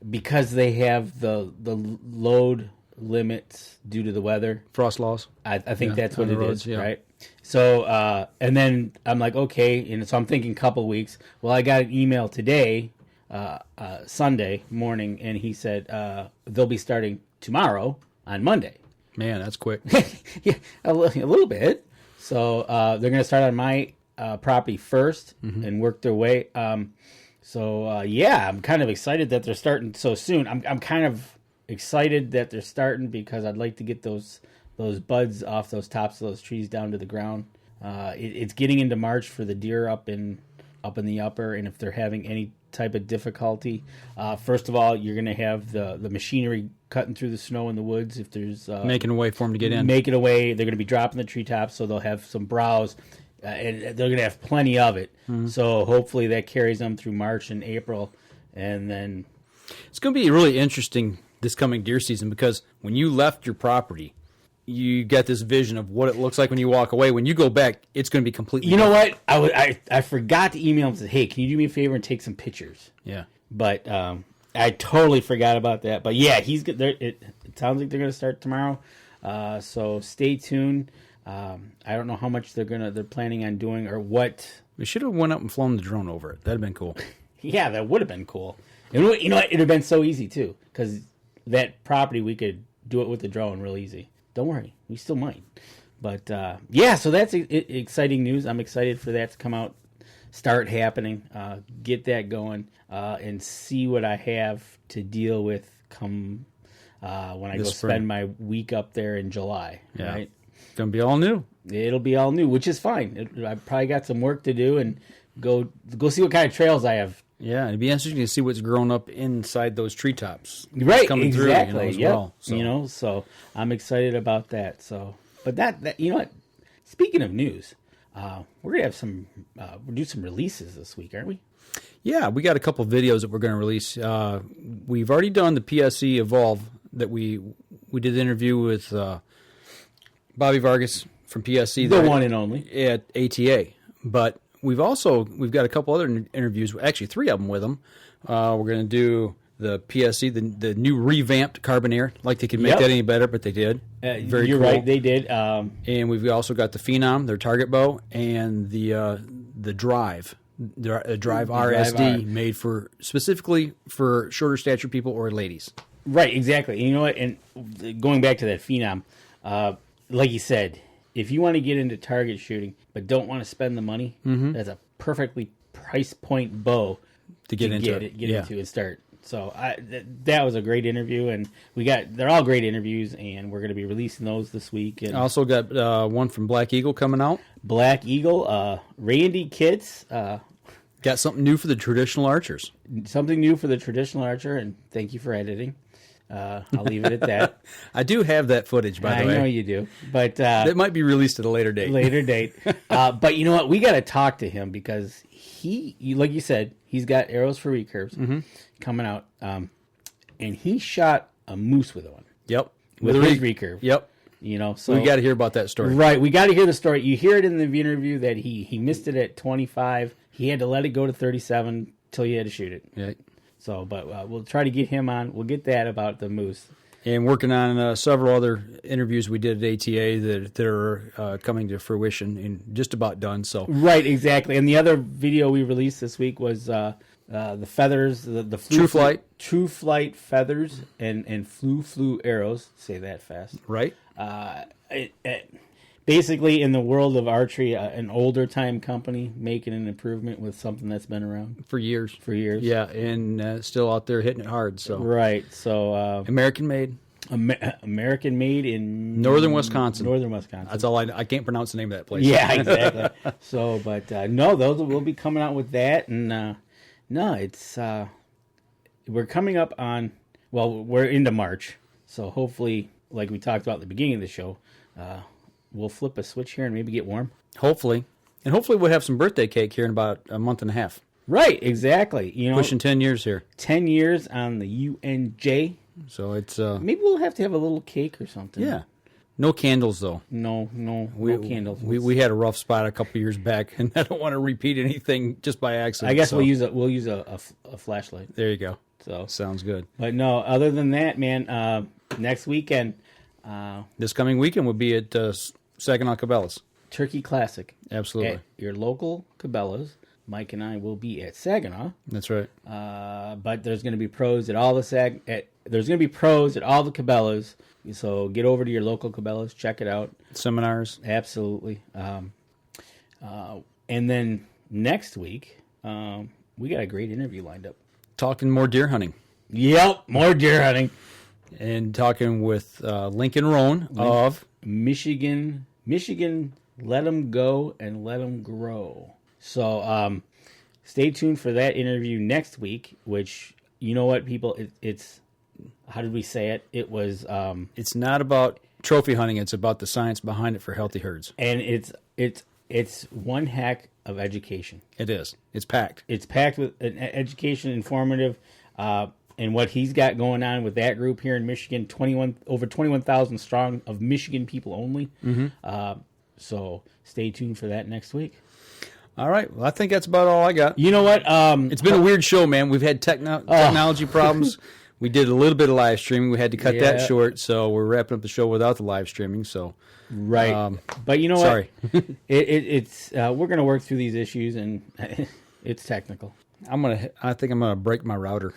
because they have the load limits due to the weather, frost laws. I think that's what it is, right? So, and then I'm like, okay, and so I'm thinking a couple weeks. Well, I got an email today, Sunday morning, and he said they'll be starting tomorrow on Monday. Man, that's quick. Yeah, a little bit. So they're going to start on my property first and work their way. So I'm kind of excited that they're starting so soon. I'm kind of excited that they're starting because I'd like to get those buds off those tops of those trees down to the ground. It's getting into March for the deer up in the upper, and if they're having any type of difficulty, first of all, you're going to have the machinery cutting through the snow in the woods. If there's making a way for them to get in, making a way, they're going to be dropping the treetops, so they'll have some browse, and they're going to have plenty of it. Mm-hmm. So hopefully that carries them through March and April, and then it's going to be really interesting this coming deer season, because when you left your property, you get this vision of what it looks like when you walk away. When you go back, it's going to be completely different. What? I forgot to email him and say, hey, can you do me a favor and take some pictures? Yeah. But I totally forgot about that. But yeah, he's good. It sounds like they're going to start tomorrow. So stay tuned. I don't know how much they're planning on doing or what. We should have went up and flown the drone over it. That'd have been cool. Yeah, that would have been cool. And you know what? It'd have been so easy too, because that property we could do it with the drone real easy. Don't worry, we still might. But yeah, so that's exciting news. I'm excited for that to come out, start happening, get that going, and see what I have to deal with come when I go spend my week up there in July. Yeah. Right? It's going to be all new. It'll be all new, which is fine. I probably got some work to do and go see what kind of trails I have. Yeah, it'd be interesting to see what's grown up inside those treetops. Right, coming exactly. Through, as well. So. So I'm excited about that. So, but that you know what? Speaking of news, we're gonna have we'll do some releases this week, aren't we? Yeah, we got a couple of videos that we're going to release. We've already done the PSE Evolve that we did the interview with Bobby Vargas from PSE, the one and only at ATA, but. We've got a couple other interviews, actually 3 of them with them. We're going to do the PSE, the new revamped Carbon Air. Like they could make that any better, but they did. Very You're cool. right, they did. And we've also got the Phenom, their target bow, and the Drive, the Drive RSD, made specifically for shorter stature people or ladies. Right, exactly. And you know what? And going back to that Phenom, like you said, if you want to get into target shooting but don't want to spend the money, that's a perfectly price point bow to get into and start. So that was a great interview, and they're all great interviews, and we're going to be releasing those this week. And also got one from Black Eagle coming out. Black Eagle, Randy Kitts. Got something new for the traditional archers. Something new for the traditional archer, and thank you for editing. I'll leave it at that. I do have that footage, by the way. I know you do, but it might be released at a later date. But you know what? We got to talk to him because he, like you said, he's got arrows for recurves coming out, and he shot a moose with one. Yep, with his recurve. Yep. You know, so we got to hear about that story. Right, we got to hear the story. You hear it in the interview that he missed it at 25. He had to let it go to 37 till you had to shoot it. Yeah. So, but we'll try to get him on. We'll get that about the moose. And working on several other interviews we did at ATA that are coming to fruition and just about done. So right, exactly. And the other video we released this week was the feathers, the True Flight feathers and flu arrows. Say that fast. Right. Basically, in the world of archery, an older time company making an improvement with something that's been around for years. Yeah, and still out there hitting it hard. So right. So American made. American made in northern Wisconsin. That's all I can't pronounce the name of that place. Yeah, exactly. So, but no, those will be coming out with that, and no, it's we're coming up on. Well, we're into March, so hopefully, like we talked about at the beginning of the show. We'll flip a switch here and maybe get warm. Hopefully. And hopefully we'll have some birthday cake here in about a month and a half. Right, exactly. You know, pushing 10 years here. 10 years on the UNJ. So it's... maybe we'll have to have a little cake or something. Yeah. No candles, though. No candles. We had a rough spot a couple years back, and I don't want to repeat anything just by accident. I guess we'll use a flashlight. There you go. So sounds good. But no, other than that, man, next weekend... this coming weekend would be at Saginaw Cabela's. Turkey Classic. Absolutely. At your local Cabela's. Mike and I will be at Saginaw. That's right. But there's going to be pros at all the Cabela's. So get over to your local Cabela's, check it out. Seminars. Absolutely. And then next week, we got a great interview lined up. Talking more deer hunting. Yep, more deer hunting. And talking with Lincoln Roan of Michigan Let them go and let them grow. So stay tuned for that interview next week, which, you know what, people, it's how did we say it? It was... it's not about trophy hunting. It's about the science behind it for healthy herds. And it's one heck of education. It is. It's packed. It's packed with education, informative, and what he's got going on with that group here in Michigan, over 21,000 strong of Michigan people only. Mm-hmm. So stay tuned for that next week. All right. Well, I think that's about all I got. You know what? It's been a weird show, man. We've had technology problems. We did a little bit of live streaming. We had to cut that short, so we're wrapping up the show without the live streaming. So, right. But you know what? It's we're gonna work through these issues, and it's technical. I think I'm gonna break my router.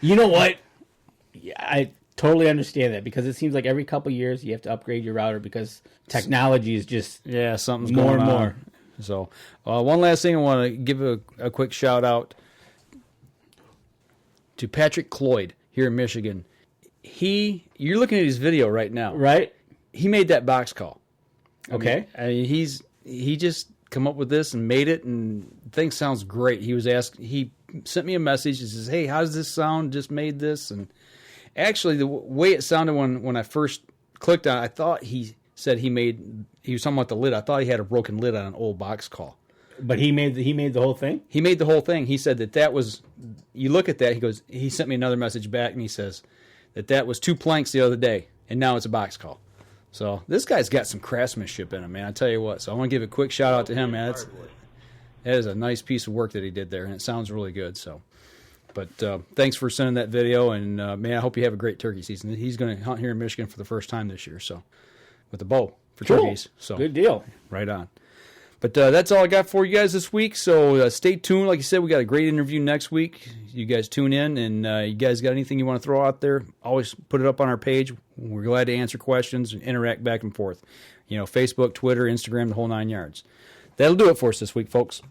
You know what? I totally understand that, because it seems like every couple of years you have to upgrade your router because technology is just something's more going and on. more. So, one last thing, I want to give a quick shout out to Patrick Cloyd here in Michigan. You're looking at his video right now, right? He made that box call. Okay, I mean, he just come up with this and made it, and things sounds great. He sent me a message. He says, "Hey, how does this sound? Just made this." And actually, the way it sounded when I first clicked on it, I thought he said he was talking about the lid. I thought he had a broken lid on an old box call. But he made the whole thing? He made the whole thing. He said that was, you look at that, he sent me another message back, and he says that was 2 planks the other day, and now it's a box call. So this guy's got some craftsmanship in him, man. I tell you what. So I want to give a quick shout out to him, man. That is a nice piece of work that he did there, and it sounds really good. So, but thanks for sending that video, and man, I hope you have a great turkey season. He's going to hunt here in Michigan for the first time this year, so with a bow for turkeys. So good deal. Right on. But that's all I got for you guys this week, so stay tuned. Like I said, we got a great interview next week. You guys tune in, and you guys got anything you want to throw out there, always put it up on our page. We're glad to answer questions and interact back and forth. Facebook, Twitter, Instagram, the whole 9 yards. That'll do it for us this week, folks.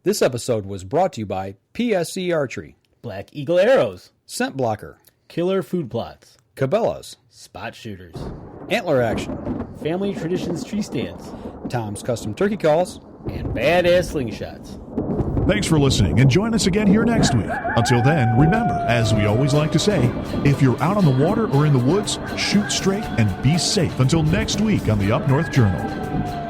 This episode was brought to you by PSC Archery, Black Eagle Arrows, Scent Blocker, Killer Food Plots, Cabela's, Spot Shooters, Antler Action, Family Traditions Tree Stands, Tom's Custom Turkey Calls, and Badass Slingshots. Thanks for listening, and join us again here next week. Until then, remember, as we always like to say, if you're out on the water or in the woods, shoot straight and be safe. Until next week on the Up North Journal.